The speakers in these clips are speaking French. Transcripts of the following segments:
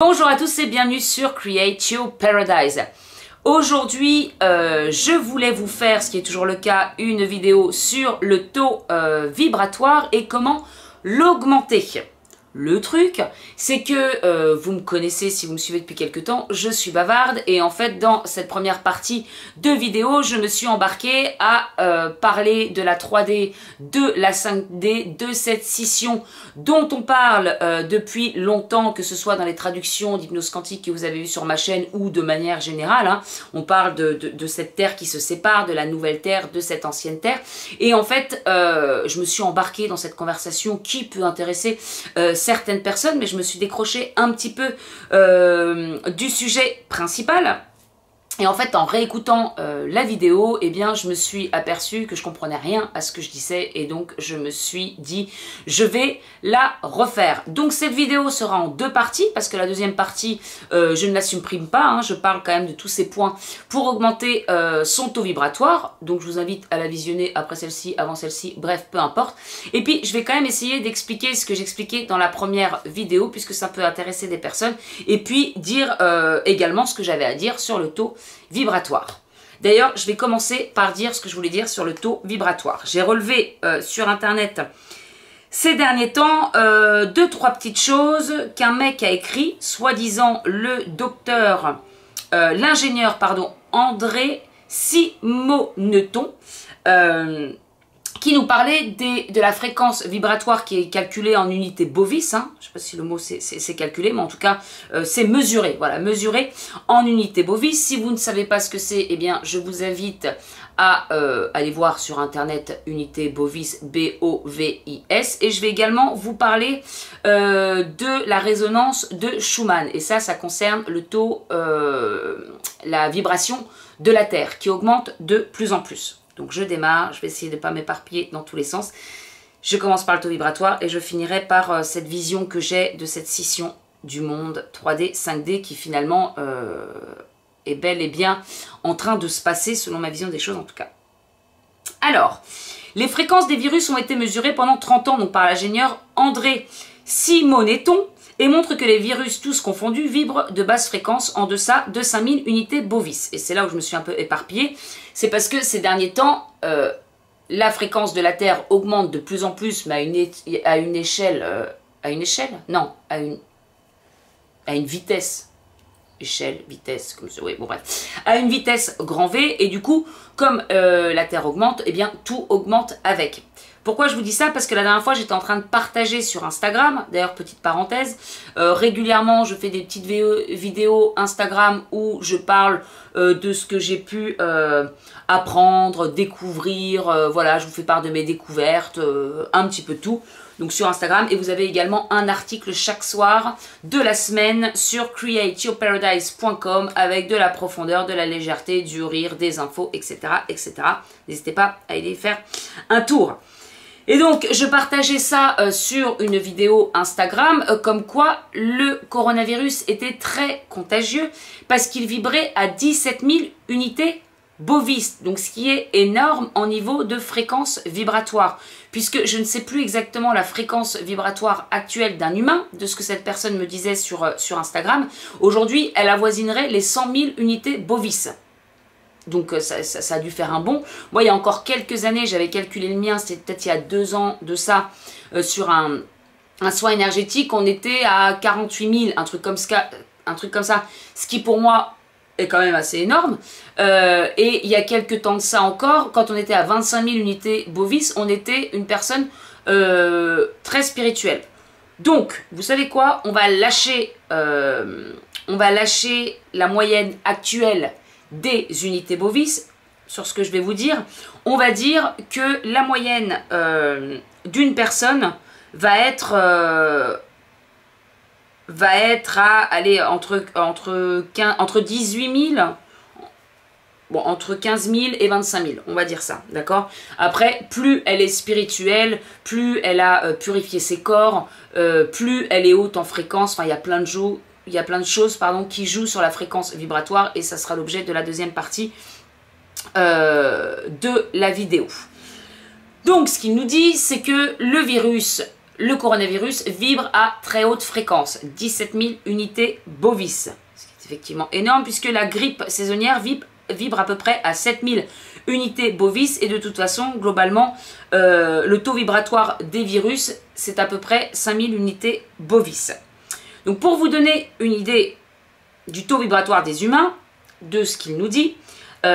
Bonjour à tous et bienvenue sur Create Your Paradise. Aujourd'hui, je voulais vous faire, ce qui est toujours le cas, une vidéo sur le taux vibratoire et comment l'augmenter. Le truc, c'est que vous me connaissez si vous me suivez depuis quelques temps, je suis bavarde et en fait dans cette première partie de vidéo, je me suis embarquée à parler de la 3D, de la 5D, de cette scission dont on parle depuis longtemps, que ce soit dans les traductions d'hypnose quantique que vous avez vues sur ma chaîne ou de manière générale. Hein. On parle de cette terre qui se sépare, de la nouvelle terre, de cette ancienne terre. Et en fait, je me suis embarquée dans cette conversation qui peut intéresser certaines personnes, mais je me suis décrochée un petit peu du sujet principal. Et en fait, en réécoutant la vidéo, eh bien, je me suis aperçue que je comprenais rien à ce que je disais et donc je me suis dit, je vais la refaire. Donc cette vidéo sera en deux parties parce que la deuxième partie, je ne la supprime pas, hein, je parle quand même de tous ces points pour augmenter son taux vibratoire. Donc je vous invite à la visionner après celle-ci, avant celle-ci, bref, peu importe. Et puis, je vais quand même essayer d'expliquer ce que j'expliquais dans la première vidéo puisque ça peut intéresser des personnes et puis dire également ce que j'avais à dire sur le taux vibratoire. D'ailleurs, je vais commencer par dire ce que je voulais dire sur le taux vibratoire. J'ai relevé sur internet ces derniers temps deux, trois petites choses qu'un mec a écrit, soi-disant le docteur, l'ingénieur, pardon, André Simoneton, qui nous parlait de la fréquence vibratoire qui est calculée en unité Bovis. Hein. Je ne sais pas si le mot c'est calculé, mais en tout cas, c'est mesuré. Voilà, mesuré en unité Bovis. Si vous ne savez pas ce que c'est, eh bien, je vous invite à aller voir sur internet unité Bovis, B-O-V-I-S. Et je vais également vous parler de la résonance de Schumann. Et ça concerne le taux, la vibration de la Terre qui augmente de plus en plus. Donc je démarre, je vais essayer de ne pas m'éparpiller dans tous les sens. Je commence par le taux vibratoire et je finirai par cette vision que j'ai de cette scission du monde 3D, 5D qui finalement est bel et bien en train de se passer selon ma vision des choses en tout cas. Alors, les fréquences des virus ont été mesurées pendant 30 ans donc par l'ingénieur André Simoneton et montre que les virus, tous confondus, vibrent de basse fréquence en deçà de 5000 unités Bovis. Et c'est là où je me suis un peu éparpillée. C'est parce que ces derniers temps, la fréquence de la Terre augmente de plus en plus, mais à une échelle... Non, à une vitesse. Échelle, vitesse, comme ça, oui, bon bref. À une vitesse grand V, et du coup, comme la Terre augmente, eh bien, tout augmente avec. Pourquoi je vous dis ça? Parce que la dernière fois, j'étais en train de partager sur Instagram, d'ailleurs, petite parenthèse, régulièrement, je fais des petites vidéos Instagram où je parle de ce que j'ai pu apprendre, découvrir, voilà, je vous fais part de mes découvertes, un petit peu tout. Donc sur Instagram, et vous avez également un article chaque soir de la semaine sur createyourparadise.com avec de la profondeur, de la légèreté, du rire, des infos, etc. etc. N'hésitez pas à aller faire un tour. Et donc, je partageais ça sur une vidéo Instagram, comme quoi le coronavirus était très contagieux parce qu'il vibrait à 17 000 unités Bovis, donc ce qui est énorme en niveau de fréquence vibratoire, puisque je ne sais plus exactement la fréquence vibratoire actuelle d'un humain, de ce que cette personne me disait sur Instagram. Aujourd'hui, elle avoisinerait les 100 000 unités Bovis. Donc ça a dû faire un bond. Moi, il y a encore quelques années, j'avais calculé le mien, c'était peut-être il y a 2 ans de ça, sur un soin énergétique, on était à 48 000, un truc comme ça, ce qui pour moi est quand même assez énorme. Et il y a quelques temps de ça encore, quand on était à 25 000 unités Bovis, on était une personne très spirituelle. Donc, vous savez quoi? On va lâcher la moyenne actuelle des unités Bovis sur ce que je vais vous dire. On va dire que la moyenne d'une personne va être à aller entre 18 000, bon, entre 15 000 et 25 000, on va dire ça, d'accord? Après, plus elle est spirituelle, plus elle a purifié ses corps, plus elle est haute en fréquence, enfin il y a plein de choses pardon, qui jouent sur la fréquence vibratoire et ça sera l'objet de la deuxième partie de la vidéo. Donc ce qu'il nous dit, c'est que le virus le coronavirus vibre à très haute fréquence, 17 000 unités bovis. Ce qui est effectivement énorme puisque la grippe saisonnière vibre à peu près à 7 000 unités bovis et de toute façon, globalement, le taux vibratoire des virus, c'est à peu près 5 000 unités bovis. Donc pour vous donner une idée du taux vibratoire des humains, de ce qu'il nous dit,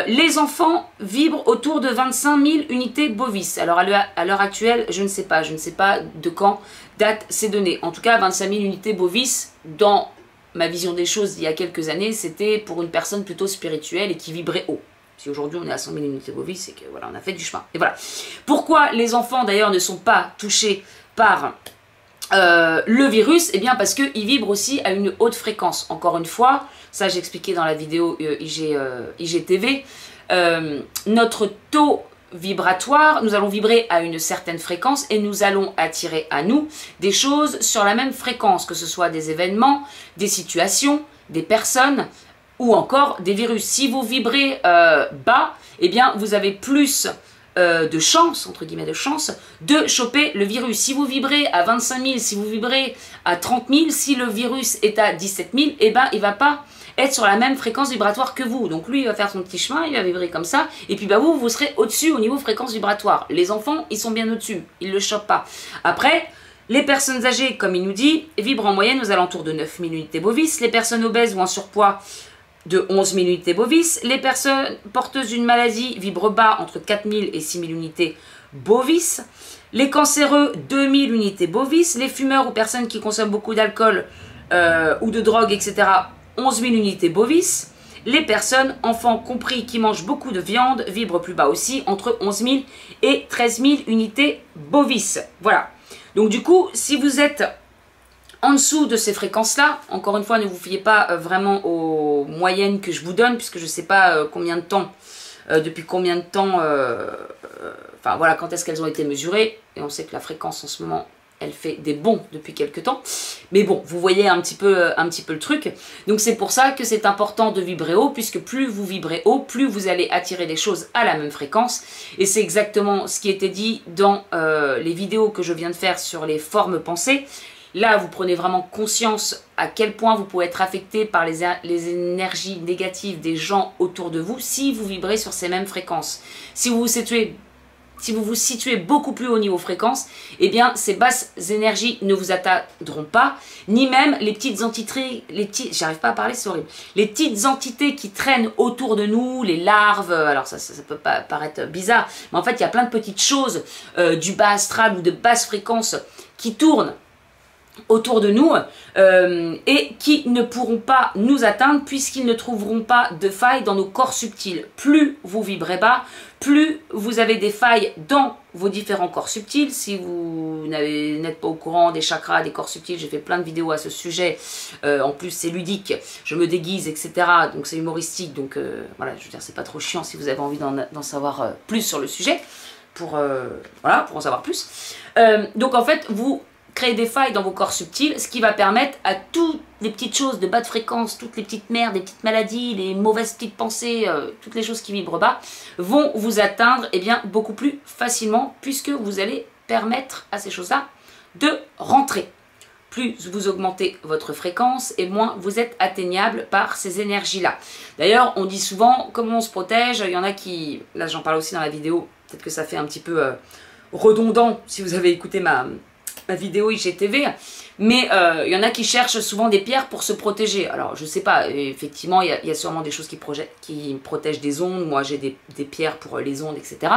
les enfants vibrent autour de 25 000 unités bovis. Alors à l'heure actuelle, je ne sais pas de quand date ces données. En tout cas, 25 000 unités bovis, dans ma vision des choses il y a quelques années, c'était pour une personne plutôt spirituelle et qui vibrait haut. Si aujourd'hui on est à 100 000 unités bovis, c'est que voilà, on a fait du chemin. Et voilà. Pourquoi les enfants d'ailleurs ne sont pas touchés par le virus? Eh bien parce qu'ils vibrent aussi à une haute fréquence. Encore une fois, ça j'ai expliqué dans la vidéo IGTV, notre taux vibratoire, nous allons vibrer à une certaine fréquence et nous allons attirer à nous des choses sur la même fréquence, que ce soit des événements, des situations, des personnes ou encore des virus. Si vous vibrez bas, eh bien vous avez plus de chance, entre guillemets de chance, de choper le virus. Si vous vibrez à 25 000, si vous vibrez à 30 000, si le virus est à 17 000, eh ben, il ne va pas être sur la même fréquence vibratoire que vous. Donc lui, il va faire son petit chemin, il va vibrer comme ça, et puis bah, vous serez au-dessus au niveau fréquence vibratoire. Les enfants, ils sont bien au-dessus, ils ne le chopent pas. Après, les personnes âgées, comme il nous dit, vibrent en moyenne aux alentours de 9 000 unités bovis. Les personnes obèses ou en surpoids, de 11 000 unités bovis. Les personnes porteuses d'une maladie vibrent bas entre 4 000 et 6 000 unités bovis. Les cancéreux, 2 000 unités bovis. Les fumeurs ou personnes qui consomment beaucoup d'alcool ou de drogue, etc., 11 000 unités bovis. Les personnes, enfants compris, qui mangent beaucoup de viande, vibrent plus bas aussi, entre 11 000 et 13 000 unités bovis. Voilà. Donc du coup, si vous êtes en dessous de ces fréquences-là, encore une fois, ne vous fiez pas vraiment aux moyennes que je vous donne, puisque je ne sais pas combien de temps, depuis combien de temps, enfin voilà, quand est-ce qu'elles ont été mesurées. Et on sait que la fréquence en ce moment, elle fait des bonds depuis quelques temps. Mais bon, vous voyez un petit peu le truc. Donc c'est pour ça que c'est important de vibrer haut, puisque plus vous vibrez haut, plus vous allez attirer des choses à la même fréquence. Et c'est exactement ce qui était dit dans les vidéos que je viens de faire sur les formes pensées. Là, vous prenez vraiment conscience à quel point vous pouvez être affecté par les énergies négatives des gens autour de vous si vous vibrez sur ces mêmes fréquences. Si vous vous situez beaucoup plus haut niveau fréquence, eh bien, ces basses énergies ne vous atteindront pas, ni même les petites entités, j'arrive pas à parler, c'est horrible, les petites entités qui traînent autour de nous, les larves, alors ça peut pas paraître bizarre, mais en fait, il y a plein de petites choses du bas astral ou de basse fréquence qui tournent autour de nous et qui ne pourront pas nous atteindre puisqu'ils ne trouveront pas de failles dans nos corps subtils. Plus vous vibrez bas, plus vous avez des failles dans vos différents corps subtils. Si vous n'êtes pas au courant des chakras, des corps subtils, j'ai fait plein de vidéos à ce sujet. En plus, c'est ludique, je me déguise, etc. Donc c'est humoristique, donc voilà, je veux dire, c'est pas trop chiant si vous avez envie d'en savoir plus sur le sujet, pour en savoir plus. Donc en fait, vous créer des failles dans vos corps subtils, ce qui va permettre à toutes les petites choses de bas de fréquence, toutes les petites merdes, les petites maladies, les mauvaises petites pensées, toutes les choses qui vibrent bas, vont vous atteindre beaucoup plus facilement, puisque vous allez permettre à ces choses-là de rentrer. Plus vous augmentez votre fréquence et moins vous êtes atteignable par ces énergies-là. D'ailleurs, on dit souvent comment on se protège. Il y en a qui, là j'en parle aussi dans la vidéo, peut-être que ça fait un petit peu redondant si vous avez écouté ma vidéo IGTV, mais il y en a qui cherchent souvent des pierres pour se protéger. Alors je sais pas, effectivement il y a sûrement des choses qui protègent des ondes. Moi j'ai des pierres pour les ondes, etc.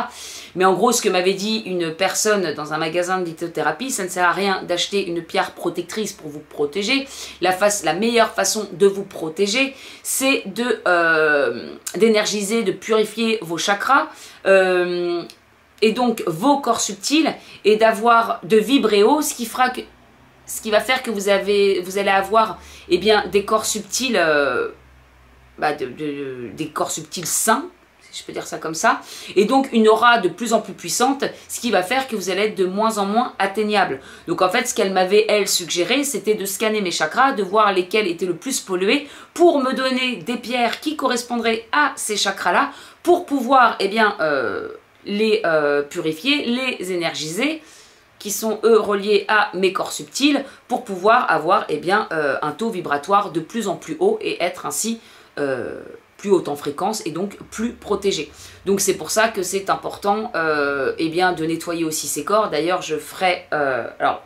Mais en gros, ce que m'avait dit une personne dans un magasin de lithothérapie, ça ne sert à rien d'acheter une pierre protectrice pour vous protéger. La meilleure façon de vous protéger, c'est d'énergiser, de purifier vos chakras, et donc vos corps subtils, et de vibrer haut, ce qui va faire que vous allez avoir des corps subtils, des corps subtils sains, si je peux dire ça comme ça, et donc une aura de plus en plus puissante, ce qui va faire que vous allez être de moins en moins atteignable. Donc en fait, ce qu'elle m'avait, elle, suggéré, c'était de scanner mes chakras, de voir lesquels étaient le plus pollués, pour me donner des pierres qui correspondraient à ces chakras-là, pour pouvoir, les purifier, les énergiser, qui sont eux reliés à mes corps subtils pour pouvoir avoir eh bien, un taux vibratoire de plus en plus haut et être ainsi plus haute en fréquence et donc plus protégé. Donc c'est pour ça que c'est important eh bien, de nettoyer aussi ces corps. D'ailleurs je ferai, alors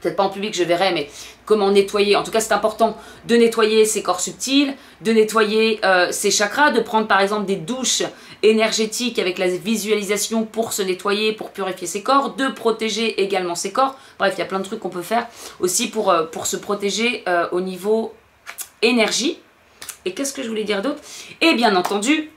peut-être pas en public je verrai, mais comment nettoyer, en tout cas c'est important de nettoyer ces corps subtils, de nettoyer ces chakras, de prendre par exemple des douches énergétiques avec la visualisation pour se nettoyer, pour purifier ses corps, de protéger également ses corps. Bref, il y a plein de trucs qu'on peut faire aussi pour se protéger au niveau énergie. Et qu'est-ce que je voulais dire d'autre? Et bien entendu,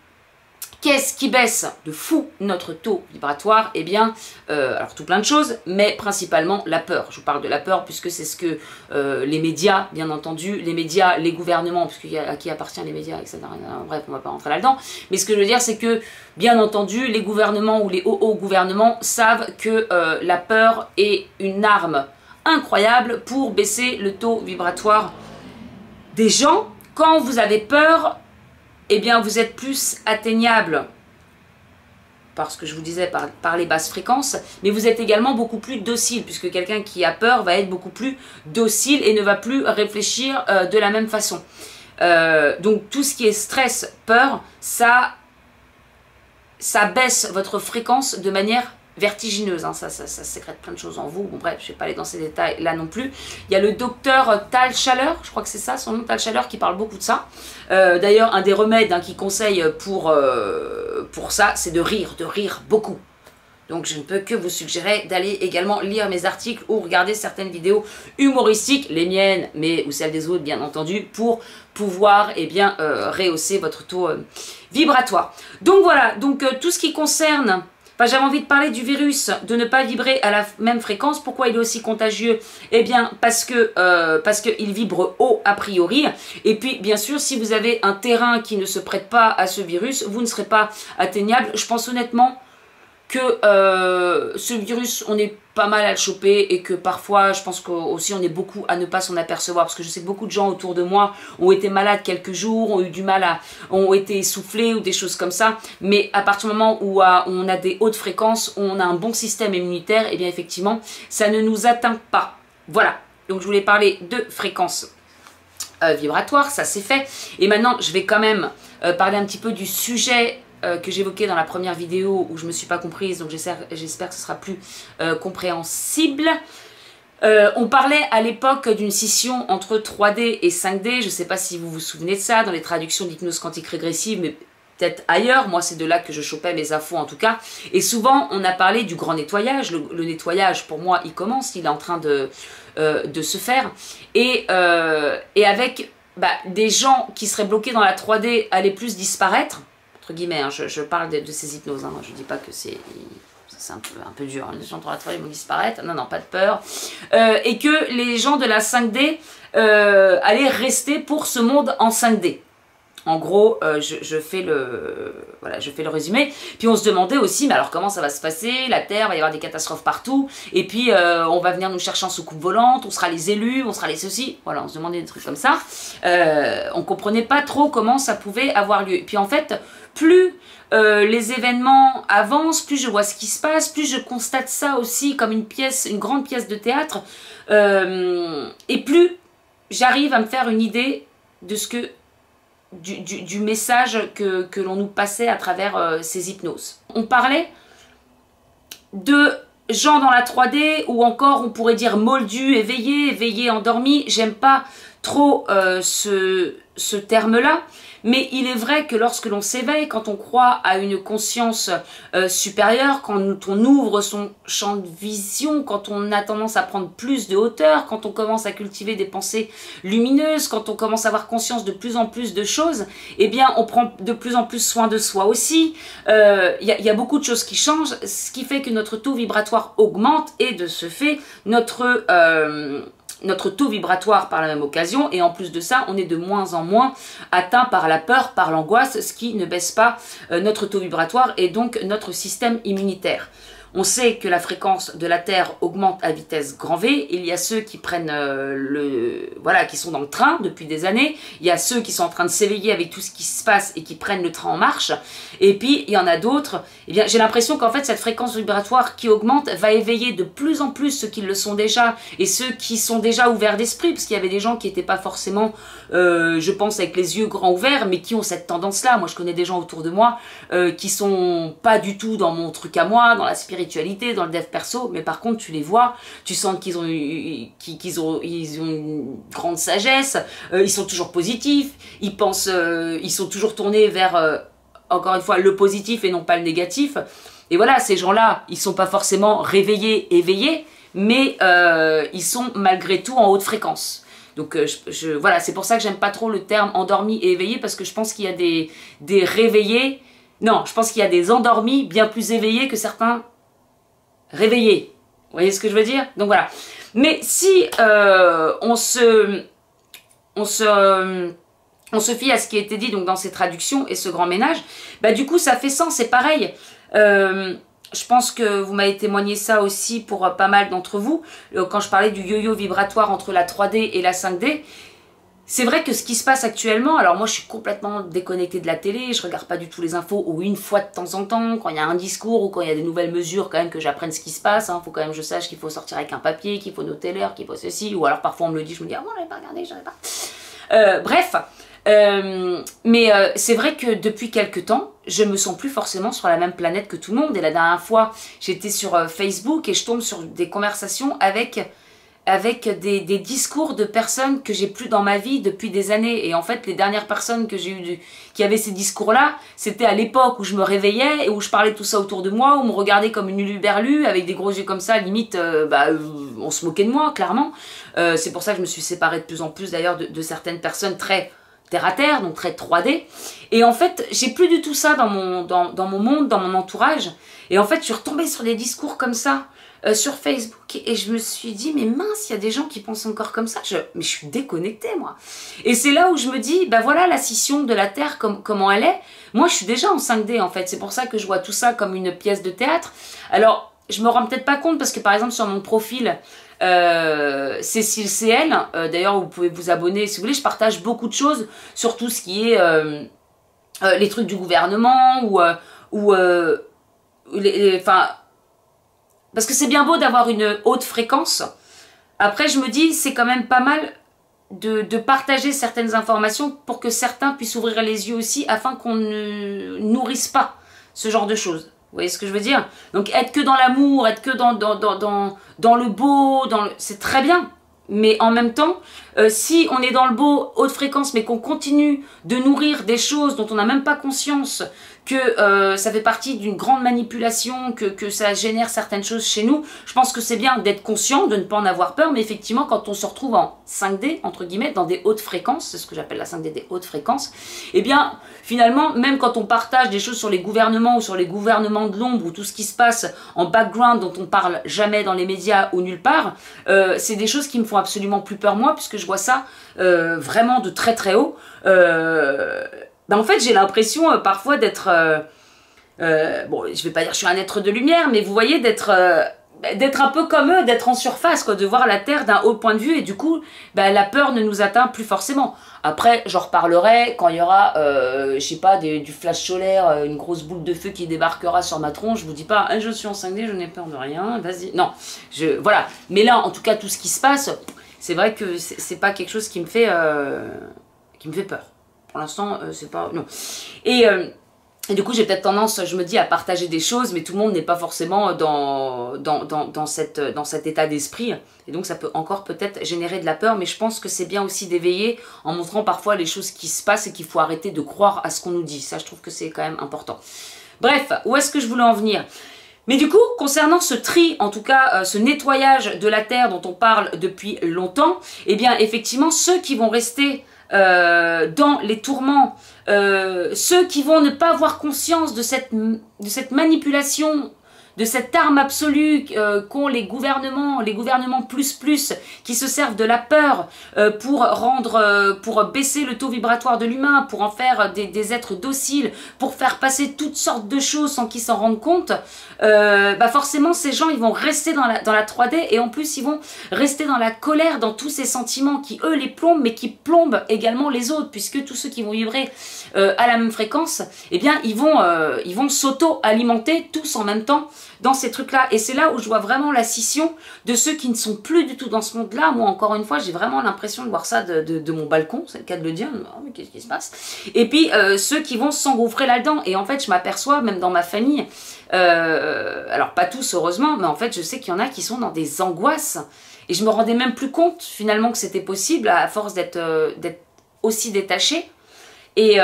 qu'est-ce qui baisse de fou notre taux vibratoire? Eh bien, alors tout plein de choses, mais principalement la peur. Je vous parle de la peur puisque c'est ce que les médias, bien entendu, les médias, les gouvernements, puisqu'il y a à qui appartient les médias, etc. Bref, on ne va pas rentrer là-dedans. Mais ce que je veux dire, c'est que, bien entendu, les gouvernements ou les hauts gouvernements savent que la peur est une arme incroyable pour baisser le taux vibratoire des gens. Quand vous avez peur, eh bien vous êtes plus atteignable, parce que je vous disais par les basses fréquences, mais vous êtes également beaucoup plus docile, puisque quelqu'un qui a peur va être beaucoup plus docile et ne va plus réfléchir de la même façon. Donc tout ce qui est stress, peur, ça baisse votre fréquence de manière vertigineuse, hein. Ça sécrète plein de choses en vous. Bon bref, je ne vais pas aller dans ces détails là non plus. Il y a le docteur Tal Chaleur, je crois que c'est ça son nom, Tal Chaleur, qui parle beaucoup de ça. D'ailleurs, un des remèdes qu'il conseille pour ça, c'est de rire beaucoup. Donc je ne peux que vous suggérer d'aller également lire mes articles ou regarder certaines vidéos humoristiques, les miennes, mais ou celles des autres bien entendu, pour pouvoir eh bien, rehausser votre taux vibratoire. Donc voilà, donc tout ce qui concerne... Enfin, j'avais envie de parler du virus, de ne pas vibrer à la même fréquence. Pourquoi il est aussi contagieux? Eh bien, parce qu'il vibre haut a priori. Et puis, bien sûr, si vous avez un terrain qui ne se prête pas à ce virus, vous ne serez pas atteignable. Je pense honnêtement que ce virus, on est pas mal à le choper et que parfois, je pense qu'aussi on est beaucoup à ne pas s'en apercevoir, parce que je sais que beaucoup de gens autour de moi ont été malades quelques jours, ont eu du mal ont été essoufflés ou des choses comme ça, mais à partir du moment où on a des hautes fréquences, on a un bon système immunitaire, et bien effectivement, ça ne nous atteint pas. Voilà, donc je voulais parler de fréquences vibratoires, ça c'est fait, et maintenant je vais quand même parler un petit peu du sujet que j'évoquais dans la première vidéo où je ne me suis pas comprise, donc j'espère que ce sera plus compréhensible. On parlait à l'époque d'une scission entre 3D et 5D, je ne sais pas si vous vous souvenez de ça, dans les traductions d'hypnose quantique régressive, mais peut-être ailleurs, moi c'est de là que je chopais mes infos en tout cas, et souvent on a parlé du grand nettoyage, le nettoyage pour moi il commence, il est en train de se faire, et avec des gens qui seraient bloqués dans la 3D allaient plus disparaître, guillemets, hein, je parle de ces hypnoses, hein, je dis pas que c'est un peu dur, hein, les gens de la 3D vont disparaître, non, pas de peur, et que les gens de la 5D allaient rester pour ce monde en 5D. En gros, je fais le résumé. Puis on se demandait aussi, mais alors comment ça va se passer? La Terre, va y avoir des catastrophes partout. Et puis on va venir nous chercher en soucoupe volante, on sera les élus, on sera les ceci. Voilà, on se demandait des trucs comme ça. On comprenait pas trop comment ça pouvait avoir lieu. Et puis en fait, plus les événements avancent, plus je vois ce qui se passe, plus je constate ça aussi comme une grande pièce de théâtre. Et plus j'arrive à me faire une idée de ce que du message que l'on nous passait à travers ces hypnoses. On parlait de gens dans la 3D, ou encore on pourrait dire moldus, éveillés, endormis. J'aime pas trop ce terme-là, mais il est vrai que lorsque l'on s'éveille, quand on croit à une conscience supérieure, quand on ouvre son champ de vision, quand on a tendance à prendre plus de hauteur, quand on commence à cultiver des pensées lumineuses, quand on commence à avoir conscience de plus en plus de choses, eh bien on prend de plus en plus soin de soi aussi. Il y a beaucoup de choses qui changent, ce qui fait que notre taux vibratoire augmente, et de ce fait, notre taux vibratoire par la même occasion, et en plus de ça, on est de moins en moins atteint par la peur, par l'angoisse, ce qui ne baisse pas notre taux vibratoire et donc notre système immunitaire. On sait que la fréquence de la Terre augmente à vitesse grand V. Il y a ceux qui prennent voilà, qui sont dans le train depuis des années. Il y a ceux qui sont en train de s'éveiller avec tout ce qui se passe et qui prennent le train en marche. Et puis, il y en a d'autres. Eh bien, j'ai l'impression qu'en fait, cette fréquence vibratoire qui augmente va éveiller de plus en plus ceux qui le sont déjà et ceux qui sont déjà ouverts d'esprit, parce qu'il y avait des gens qui n'étaient pas forcément, je pense, avec les yeux grands ouverts, mais qui ont cette tendance-là. Moi, je connais des gens autour de moi qui sont pas du tout dans mon truc à moi, dans la spiritualité, dans le dev perso, mais par contre tu les vois, tu sens qu'ils ont, ils ont une grande sagesse, ils sont toujours positifs, ils pensent, ils sont toujours tournés vers, encore une fois, le positif et non pas le négatif. Et voilà, ces gens-là, ils sont pas forcément réveillés, éveillés, mais ils sont malgré tout en haute fréquence. Donc voilà, c'est pour ça que j'aime pas trop le terme endormi et éveillé, parce que je pense qu'il y a des réveillés, non, je pense qu'il y a des endormis bien plus éveillés que certains réveillés. Vous voyez ce que je veux dire? Donc voilà. Mais si on se fie à ce qui a été dit donc dans ces traductions et ce grand ménage, bah du coup ça fait sens, c'est pareil. Je pense que vous m'avez témoigné ça aussi pour pas mal d'entre vous, quand je parlais du yo-yo vibratoire entre la 3D et la 5D. C'est vrai que ce qui se passe actuellement, alors moi je suis complètement déconnectée de la télé, je regarde pas du tout les infos, ou une fois de temps en temps, quand il y a un discours ou quand il y a des nouvelles mesures, quand même que j'apprenne ce qui se passe, faut quand même que je sache qu'il faut sortir avec un papier, qu'il faut noter l'heure, qu'il faut ceci, ou alors parfois on me le dit, je me dis ah moi j'avais pas regardé, j'avais pas. Bref, mais c'est vrai que depuis quelques temps, je me sens plus forcément sur la même planète que tout le monde, et la dernière fois j'étais sur Facebook et je tombe sur des conversations avec des discours de personnes que j'ai plus dans ma vie depuis des années. Et en fait, les dernières personnes que j'ai eues qui avaient ces discours-là, c'était à l'époque où je me réveillais et où je parlais de tout ça autour de moi, où on me regardait comme une uluberlue, avec des gros yeux comme ça, limite, on se moquait de moi, clairement. C'est pour ça que je me suis séparée de plus en plus, d'ailleurs, de certaines personnes très terre à terre, donc très 3D. Et en fait, j'ai plus du tout ça dans mon monde, dans mon entourage. Et en fait, je suis retombée sur des discours comme ça, sur Facebook, et je me suis dit mais mince, il y a des gens qui pensent encore comme ça, mais je suis déconnectée moi. Et c'est là où je me dis bah voilà la scission de la Terre comment elle est. Moi je suis déjà en 5D en fait, c'est pour ça que je vois tout ça comme une pièce de théâtre. Alors je me rends peut-être pas compte parce que par exemple sur mon profil Cécile CL, d'ailleurs vous pouvez vous abonner si vous voulez, je partage beaucoup de choses sur tout ce qui est les trucs du gouvernement ou enfin, parce que c'est bien beau d'avoir une haute fréquence. Après, je me dis, c'est quand même pas mal de partager certaines informations pour que certains puissent ouvrir les yeux aussi, afin qu'on ne nourrisse pas ce genre de choses. Vous voyez ce que je veux dire? Donc, être que dans l'amour, être que dans le beau, c'est très bien. Mais en même temps, si on est dans le beau, haute fréquence, mais qu'on continue de nourrir des choses dont on n'a même pas conscience, que ça fait partie d'une grande manipulation, que ça génère certaines choses chez nous, je pense que c'est bien d'être conscient, de ne pas en avoir peur, mais effectivement, quand on se retrouve en 5D, entre guillemets, dans des hautes fréquences, c'est ce que j'appelle la 5D des hautes fréquences, eh bien, finalement, même quand on partage des choses sur les gouvernements ou sur les gouvernements de l'ombre ou tout ce qui se passe en background dont on parle jamais dans les médias ou nulle part, c'est des choses qui me font absolument plus peur moi, puisque je vois ça vraiment de très très haut. En fait, j'ai l'impression parfois d'être... bon, je vais pas dire que je suis un être de lumière, mais vous voyez, d'être un peu comme eux, d'être en surface, quoi, de voir la Terre d'un haut point de vue, et du coup, la peur ne nous atteint plus forcément. Après, j'en reparlerai quand il y aura, je sais pas, du flash solaire, une grosse boule de feu qui débarquera sur ma tronche. Je vous dis pas, hein, je suis en 5D, je n'ai peur de rien, vas-y. Non, voilà. Mais là, en tout cas, tout ce qui se passe, c'est vrai que c'est pas quelque chose qui me fait peur. Pour l'instant, c'est pas... Non. Et du coup, j'ai peut-être tendance, je me dis, à partager des choses, mais tout le monde n'est pas forcément dans cet état d'esprit. Et donc, ça peut encore peut-être générer de la peur, mais je pense que c'est bien aussi d'éveiller en montrant parfois les choses qui se passent et qu'il faut arrêter de croire à ce qu'on nous dit. Ça, je trouve que c'est quand même important. Bref, où est-ce que je voulais en venir ? Mais du coup, concernant ce tri, en tout cas ce nettoyage de la Terre dont on parle depuis longtemps, eh bien, effectivement, ceux qui vont rester... dans les tourments, ceux qui vont ne pas avoir conscience de cette manipulation, de cette arme absolue qu'ont les gouvernements plus, qui se servent de la peur pour baisser le taux vibratoire de l'humain, pour en faire des êtres dociles, pour faire passer toutes sortes de choses sans qu'ils s'en rendent compte, bah forcément ces gens ils vont rester dans la 3D, et en plus ils vont rester dans la colère, dans tous ces sentiments qui eux les plombent, mais qui plombent également les autres, puisque tous ceux qui vont vibrer à la même fréquence, eh bien ils vont s'auto-alimenter tous en même temps dans ces trucs-là. Et c'est là où je vois vraiment la scission de ceux qui ne sont plus du tout dans ce monde-là. Moi, encore une fois, j'ai vraiment l'impression de voir ça de mon balcon, c'est le cas de le dire. Oh, mais qu'est-ce qui se passe? Et puis, ceux qui vont s'engouffrer là-dedans. Et en fait, je m'aperçois, même dans ma famille, alors pas tous, heureusement, mais en fait, je sais qu'il y en a qui sont dans des angoisses. Et je me rendais même plus compte, finalement, que c'était possible, à force d'être aussi détaché. Et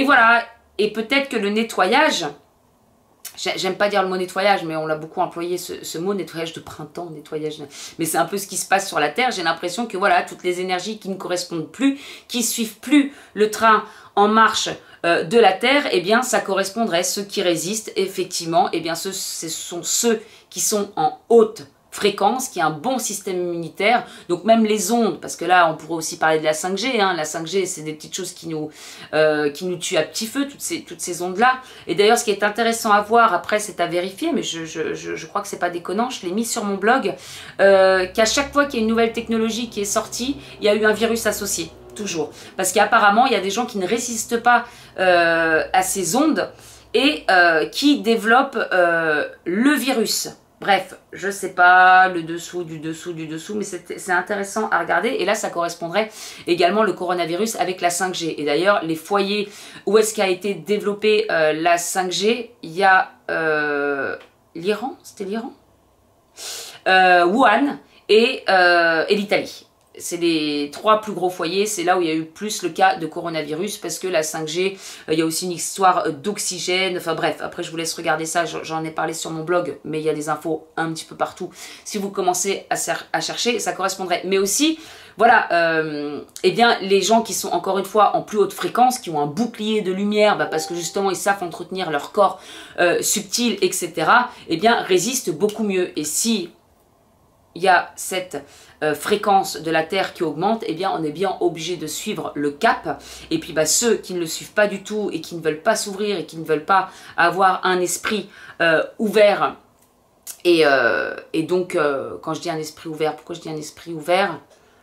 voilà. Et peut-être que le nettoyage... J'aime pas dire le mot nettoyage, mais on l'a beaucoup employé, ce mot nettoyage de printemps, nettoyage. Mais c'est un peu ce qui se passe sur la Terre. J'ai l'impression que voilà, toutes les énergies qui ne correspondent plus, qui suivent plus le train en marche de la Terre, eh bien ça correspondrait, ceux qui résistent, effectivement, eh bien ce sont ceux qui sont en haute fréquence, qui a un bon système immunitaire, donc même les ondes, parce que là on pourrait aussi parler de la 5G, hein. La 5G c'est des petites choses qui nous tuent à petit feu, toutes ces ondes là, et d'ailleurs ce qui est intéressant à voir, après c'est à vérifier, mais je crois que c'est pas déconnant, je l'ai mis sur mon blog, qu'à chaque fois qu'il y a une nouvelle technologie qui est sortie, il y a eu un virus associé, toujours, parce qu'apparemment il y a des gens qui ne résistent pas à ces ondes, et qui développent le virus. Bref, je sais pas, le dessous, du dessous, mais c'est intéressant à regarder. Et là, ça correspondrait également le coronavirus avec la 5G. Et d'ailleurs, les foyers où est-ce qu'a été développée la 5G, il y a l'Iran, c'était l'Iran, Wuhan et l'Italie. C'est les 3 plus gros foyers, c'est là où il y a eu plus le cas de coronavirus, parce que la 5G, il y a aussi une histoire d'oxygène, enfin bref, après je vous laisse regarder ça, j'en ai parlé sur mon blog, mais il y a des infos un petit peu partout, si vous commencez à chercher, ça correspondrait. Mais aussi, voilà, eh bien les gens qui sont encore une fois en plus haute fréquence, qui ont un bouclier de lumière, bah, parce que justement ils savent entretenir leur corps subtil, etc., eh bien résistent beaucoup mieux. Et si il y a cette fréquence de la Terre qui augmente, eh bien on est bien obligé de suivre le cap. Et puis bah, ceux qui ne le suivent pas du tout et qui ne veulent pas s'ouvrir et qui ne veulent pas avoir un esprit ouvert, et donc quand je dis un esprit ouvert, pourquoi je dis un esprit ouvert,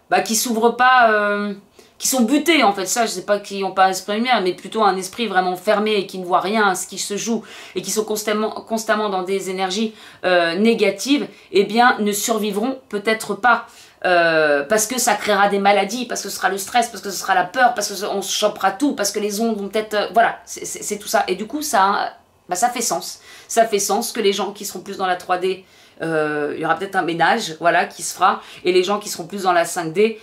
bah, qui s'ouvrent pas, qui sont butés en fait, ça je sais pas, qui n'ont pas un esprit lumière, mais plutôt un esprit vraiment fermé et qui ne voit rien à ce qui se joue et qui sont constamment dans des énergies négatives, eh bien ne survivront peut-être pas. Parce que ça créera des maladies, parce que ce sera le stress, parce que ce sera la peur, parce qu'on se chopera tout, parce que les ondes vont peut-être... voilà, c'est tout ça. Et du coup, ça fait sens. Ça fait sens que les gens qui seront plus dans la 3D, il y aura peut-être un ménage, voilà, qui se fera. Et les gens qui seront plus dans la 5D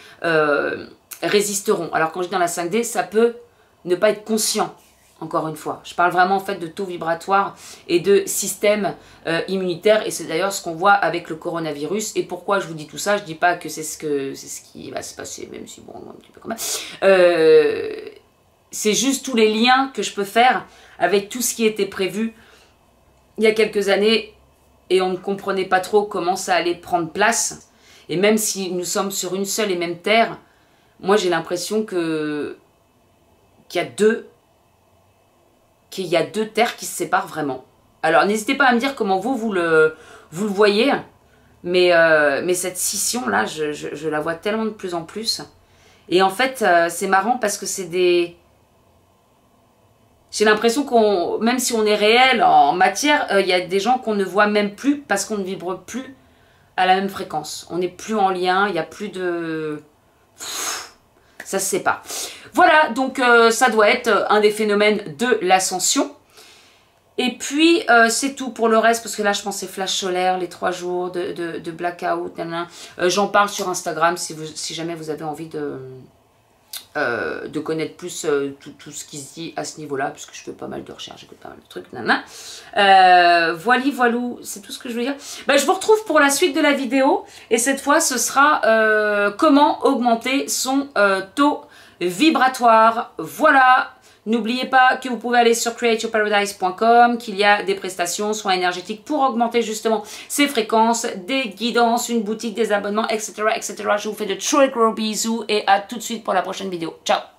résisteront. Alors quand je dis dans la 5D, ça peut ne pas être conscient. Encore une fois, je parle vraiment en fait de taux vibratoire et de système immunitaire, et c'est d'ailleurs ce qu'on voit avec le coronavirus. Et pourquoi je vous dis tout ça? Je dis pas que c'est ce qui va se passer, même si bon, un petit peu quand même. C'est juste tous les liens que je peux faire avec tout ce qui était prévu il y a quelques années, et on ne comprenait pas trop comment ça allait prendre place. Et même si nous sommes sur une seule et même terre, moi j'ai l'impression qu'il y a deux terres qui se séparent vraiment. Alors n'hésitez pas à me dire comment vous le voyez, mais cette scission là, je la vois tellement de plus en plus. Et en fait c'est marrant parce que c'est des... J'ai l'impression qu'on, même si on est réel en matière, il y a des gens qu'on ne voit même plus parce qu'on ne vibre plus à la même fréquence. On n'est plus en lien, il n'y a plus de... Ça se sépare. Voilà, donc ça doit être un des phénomènes de l'ascension. Et puis, c'est tout pour le reste, parce que là, je pense que c'est flash solaire, les 3 jours de blackout. J'en parle sur Instagram si jamais vous avez envie de connaître plus tout ce qui se dit à ce niveau-là, puisque je fais pas mal de recherches, j'écoute pas mal de trucs. Voilou, c'est tout ce que je veux dire. Ben, je vous retrouve pour la suite de la vidéo, et cette fois, ce sera comment augmenter son taux vibratoire. Voilà, N'oubliez pas que vous pouvez aller sur createyourparadise.com, qu'il y a des prestations, soins énergétiques pour augmenter justement ces fréquences, des guidances, une boutique, des abonnements, etc. etc. Je vous fais de très gros bisous et à tout de suite pour la prochaine vidéo. Ciao!